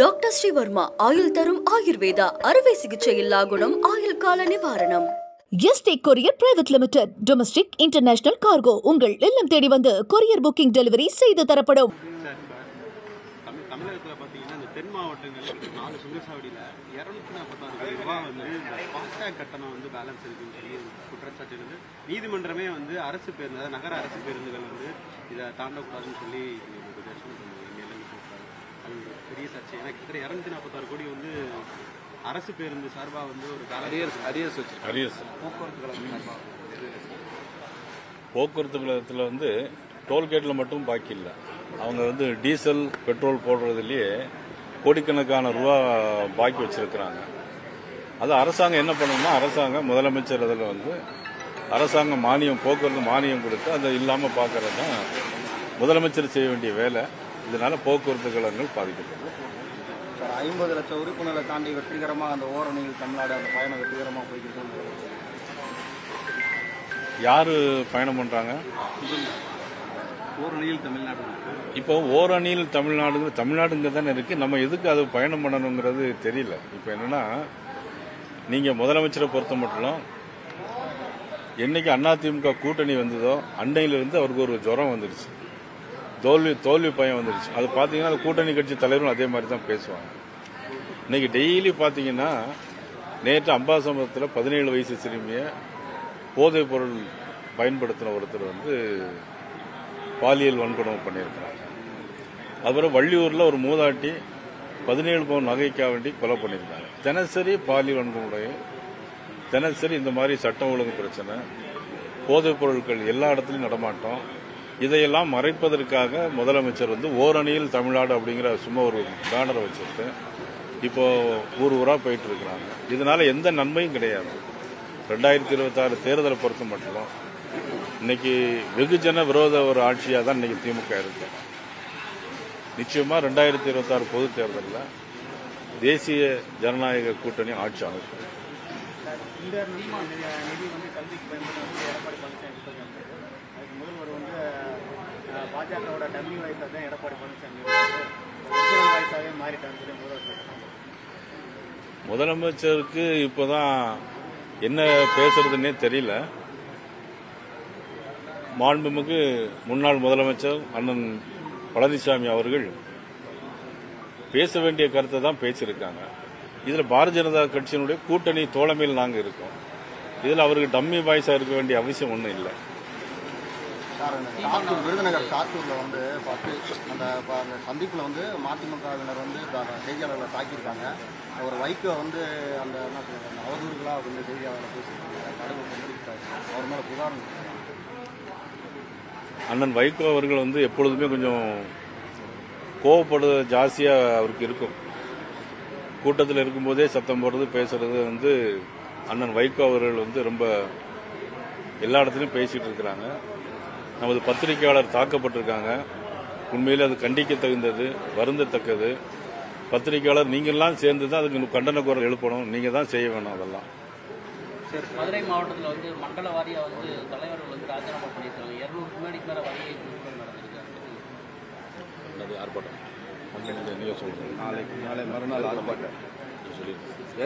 Doctor Sreevarma ஆயுள் தரும் ஆயுர்வேதா அறுவை சிகிச்சை இல்லா குணம் ஆயுள் கால நிவாரணம். Yesterday courier private limited domestic international cargo உங்கள் இல்லம் தேடி வந்து கொரியர் புக்கிங் டெலிவரி செய்து தரப்படும். தமிழகத்தில் பார்த்தீங்கன்னா இந்த தென் மாவட்டங்கள் 4 சுங்கச்சாவடியில் 246 கோடி ரூபாய் வந்து இந்த ஃபாஸ்டேக் கட்டணம் வந்து பேலன்ஸ் இருக்குன்னு சொல்லி குற்றச்சாட்டு இருந்து நீதிமன்றமே வந்து அரசு பேருந்து அதாவது நகர அரசு பேருந்துகள் வந்து இதை தாண்டக்கூடாதுன்னு சொல்லி அது பெரிய சர்ச்சை. ஏன்னா கிட்டத்தட்ட 246 கோடி வந்து அரசு பேருந்து சார்பாக வந்து ஒரு போக்குவரத்து கழகத்தில் வந்து டோல்கேட்டில் மட்டும் பாக்கி இல்லை. அவங்க வந்து டீசல் பெட்ரோல் போடுறதுலேயே கோடிக்கணக்கான ரூபா பாக்கி வச்சிருக்கிறாங்க. அது அரசாங்கம் என்ன பண்ணணும்னா அரசாங்கம் முதலமைச்சர் அதில் வந்து அரசாங்கம் மானியம் போக்குவரத்து மானியம் கொடுத்து அதை இல்லாமல் பார்க்கறது தான் முதலமைச்சர் செய்ய வேண்டிய வேலை. இதனால போக்குவரத்து கழகங்கள் பாதிக்கப்படும். 50 லட்சம் உறுப்பினரை தாண்டி வெற்றிகரமாக அந்த ஓரணியில் தமிழ்நாடு அந்த பயணம் வெற்றிகரமாக போய்கிட்டு யாரு பயணம் பண்றாங்க? ஓரணியில் தமிழ்நாடு. இப்போ ஓரணியில் தமிழ்நாடுங்க தானே இருக்கு. நம்ம எதுக்கு அது பயணம் பண்ணணுங்கிறது தெரியல. இப்போ என்னன்னா நீங்க முதலமைச்சரை பொறுத்த மட்டும் என்னைக்கு அதிமுக கூட்டணி வந்ததோ அன்னையிலிருந்து அவருக்கு ஒரு ஜுரம் வந்துருச்சு, தோல்வி பயம் வந்துருச்சு. அது பாத்தீங்கன்னா கூட்டணி கட்சி தலைவரும் அதே மாதிரி தான் பேசுவாங்க. இன்னைக்கு டெய்லி பாத்தீங்கன்னா நேற்று அம்பாசமுத்திரத்தில் 17 வயசு சிறுமிய போதைப் பொருள் பயன்படுத்தின ஒருத்தர் வந்து பாலியல் வன்கொடுமை பண்ணியிருக்கிறாங்க. அதுபோல வள்ளியூர்ல ஒரு மூதாட்டி 17 பவுன் நகைக்காக வேண்டி கொலை பண்ணியிருக்காங்க. தினசரி பாலியல் வன்கொடுமை, தினசரி இந்த மாதிரி சட்டம் ஒழுங்கு பிரச்சனை, போதைப் பொருட்கள் எல்லா இடத்துலையும் நடமாட்டம். இதையெல்லாம் மறைப்பதற்காக முதலமைச்சர் வந்து ஓரணியில் தமிழ்நாடு அப்படிங்கிற சும்மா ஒரு பேனரை வச்சுட்டு இப்போ ஊரா போயிட்டு இருக்கிறாங்க. இதனால எந்த நன்மையும் கிடையாது. 2026 தேர்தலை பொறுத்த மட்டும் இன்னைக்கு வெகுஜன விரோத ஒரு ஆட்சியாக தான் இன்னைக்கு திமுக இருக்கு. நிச்சயமா 2026 பொது தேர்தலில் தேசிய ஜனநாயக கூட்டணி ஆட்சி அமைக்கும். இந்த நிதி வந்து கல்விக்கு பயன்படுத்த எடப்பாடி பழனிசாமி அதுக்கு முதல்வர் வந்து பாஜகவோட டம்மி வாய்ஸாக தான் எடப்பாடி பழனிசாமி வாய்ஸாகவே மாறிட்டாங்க. முதலமைச்சருக்கு இப்போதான் என்ன பேசுறதுன்னே தெரியல. மாண்புமிகு முன்னாள் முதலமைச்சர் அண்ணன் பழனிசாமி அவர்கள் பேச வேண்டிய கருத்தை தான் பேசியிருக்காங்க. இதுல பாரதிய ஜனதா கட்சியினுடைய கூட்டணி தோழமையில் நாங்க இருக்கோம். இதுல அவருக்கு டம்மி வாய்ஸா இருக்க வேண்டிய அவசியம் ஒன்றும் இல்லை. விருதுநகர் சாத்தூர்ல வந்து அந்த சந்திப்புல வந்து மதிமுகவினர் வந்து செய்தியாளர்களை தாக்கியிருக்காங்க. ஒரு வைகோ வந்து அந்த என்ன சொல்றாங்க அவதூறுகளா வந்து செய்தியாளர்களை பேசியிருக்காங்க. கடவுள் கொண்டிருக்காரு. அவர் மேல புகார். அண்ணன் வைகோ அவர்கள் வந்து எப்பொழுதுமே கொஞ்சம் கோவப்படுறது ஜாஸ்தியா அவருக்கு இருக்கும். கூட்டத்தில் இருக்கும்போதே சத்தம் போடுறது பேசுறது வந்து அண்ணன் வைகோ அவர்கள் வந்து ரொம்ப எல்லா இடத்துலையும் பேசிட்டு இருக்கிறாங்க. நமது பத்திரிகையாளர் தாக்கப்பட்டிருக்காங்க. உண்மையிலே அது கண்டிக்க தகுந்தது, வருந்தத்தக்கது. பத்திரிகையாளர் நீங்கள்லாம் சேர்ந்து தான் அதுக்கு கண்டன குரல் எழுப்பணும். நீங்க தான் செய்ய வேணும். அதெல்லாம் மதுரை மாவட்டத்தில் வந்து மண்டல வாரியா வந்து தலைவர்கள் வந்து ராஜினாமா பண்ணியிருக்காங்க. 200 மேடைக்கு மேல வரையை நடந்திருக்கு. ஆர்ப்பாட்டம் நீங்க சொல்றீங்க. நாளை மறுநாள் ஆர்ப்பாட்டம்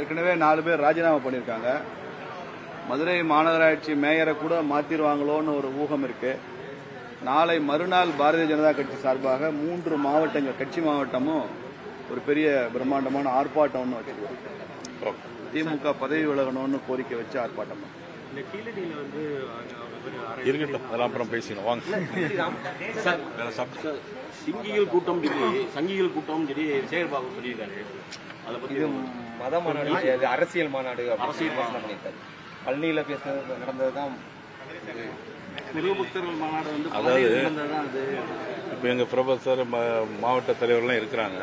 ஏற்கனவே 4 பேர் ராஜினாமா பண்ணியிருக்காங்க. மதுரை மாநகராட்சி மேயரை கூட மாத்திருவாங்களோன்னு ஒரு ஊகம் இருக்கு. நாளை மறுநாள் பாரதிய ஜனதா கட்சி சார்பாக 3 மாவட்டங்கள் கட்சி மாவட்டமும் ஒரு பெரிய பிரம்மாண்டமான ஆர்ப்பாட்டம் ஒன்று வச்சிருக்கோம். திமுக பதவி விலகணும்னு கோரிக்கை வச்சு ஆர்ப்பாட்டம். இந்த கீழடியில வந்து இருக்கட்டும், அதெல்லாம் அப்புறம் பேசிக்கணும். வாங்க சிங்கிகள் கூட்டம் சொல்லி சேகர்பாபு சொல்லியிருக்காரு. அதை பத்தி மத மாநாடு அரசியல் மாநாடு பண்ணியிருக்காரு. பழனியில பேசுனது நடந்ததுதான் நிலபக்தர்கள் மாநாடு வந்து அதாவது இப்போ எங்க ப்ரொஃபசர் மாவட்ட தலைவர்லாம் இருக்கிறாங்க.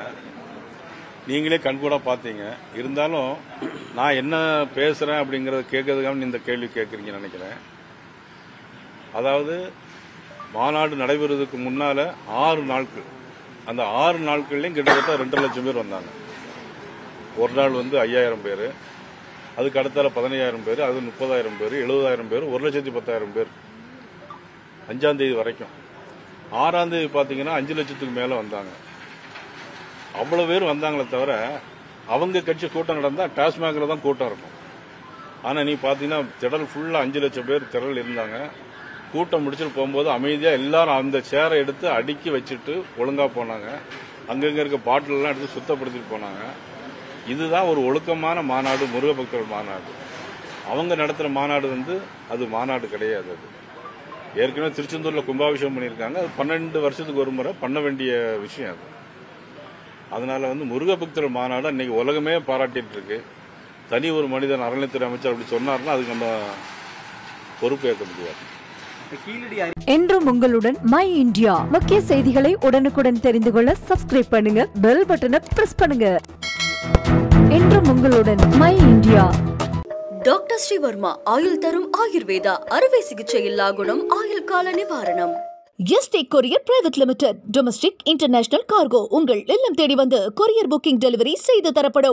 நீங்களே கண்கூடா பார்த்தீங்க. இருந்தாலும் நான் என்ன பேசுறேன் அப்படிங்கறத கேட்கறதுக்காக இந்த கேள்வி கேட்கறீங்கன்னு நினைக்கிறேன். அதாவது மாநாடு நடைபெறுவதற்கு முன்னால 6 நாட்கள், அந்த 6 நாட்கள்லயும் கிட்டத்தட்ட 2.5 லட்சம் பேர் வந்தாங்க. ஒரு நாள் வந்து 5000 பேர், அதுக்கு அடுத்தால 15000 பேர், அது 30,000 பேர், 70,000 பேர், 1,10,000 பேர் 5ஆம் தேதி வரைக்கும். 6ஆம் தேதி பாத்தீங்கன்னா 5 லட்சத்துக்கு மேல வந்தாங்க. அவ்வளோ பேர் வந்தாங்களே தவிர அவங்க கட்சி கூட்டம் நடந்தால் டாஸ்மாகில் தான் கூட்டம் இருக்கும். ஆனால் நீ பார்த்தீங்கன்னா திடல் ஃபுல்லாக 5 லட்சம் பேர் திரள் இருந்தாங்க. கூட்டம் முடிச்சுட்டு போகும்போது அமைதியாக எல்லாரும் அந்த சேரை எடுத்து அடுக்கி வச்சுட்டு ஒழுங்காக போனாங்க. அங்கங்கே இருக்க பாட்டிலெல்லாம் எடுத்து சுத்தப்படுத்திட்டு போனாங்க. இதுதான் ஒரு ஒழுக்கமான மாநாடு, முருக பக்தர்கள் மாநாடு. அவங்க நடத்துகிற மாநாடு அது மாநாடு கிடையாது. அது ஏற்கனவே திருச்செந்தூரில் கும்பாபிஷேகம் பண்ணியிருக்காங்க. அது 12 வருஷத்துக்கு ஒரு முறை பண்ண வேண்டிய விஷயம் அது. அதனால முருக பக்தர்கள் மாநாடு இன்னைக்கு உலகமே பாராட்டிட்டு இருக்கு. தனி ஒரு மனிதன் அறநிலைத்துறை அமைச்சர் அப்படி சொன்னார்னா அதுக்கு நம்ம பொறுப்பேற்க முடியாது. என்றும் உங்களுடன் மை இந்தியா. முக்கிய செய்திகளை உடனுக்குடன் தெரிந்து கொள்ள சப்ஸ்கிரைப் பண்ணுங்க, பெல் பட்டனை பிரஸ் பண்ணுங்க. என்றும் உங்களுடன் மை இந்தியா. டாக்டர் ஸ்ரீவர்மா ஆயுள் தரும் ஆயுர்வேதா அறுவை சிகிச்சை இல்லா குணம் ஆயுள் கால நிவாரணம். Yesterday courier private limited. Domestic international cargo உங்கள் இல்லம் தேடி வந்து கொரியர் புக்கிங் டெலிவரி செய்து தரப்படும்.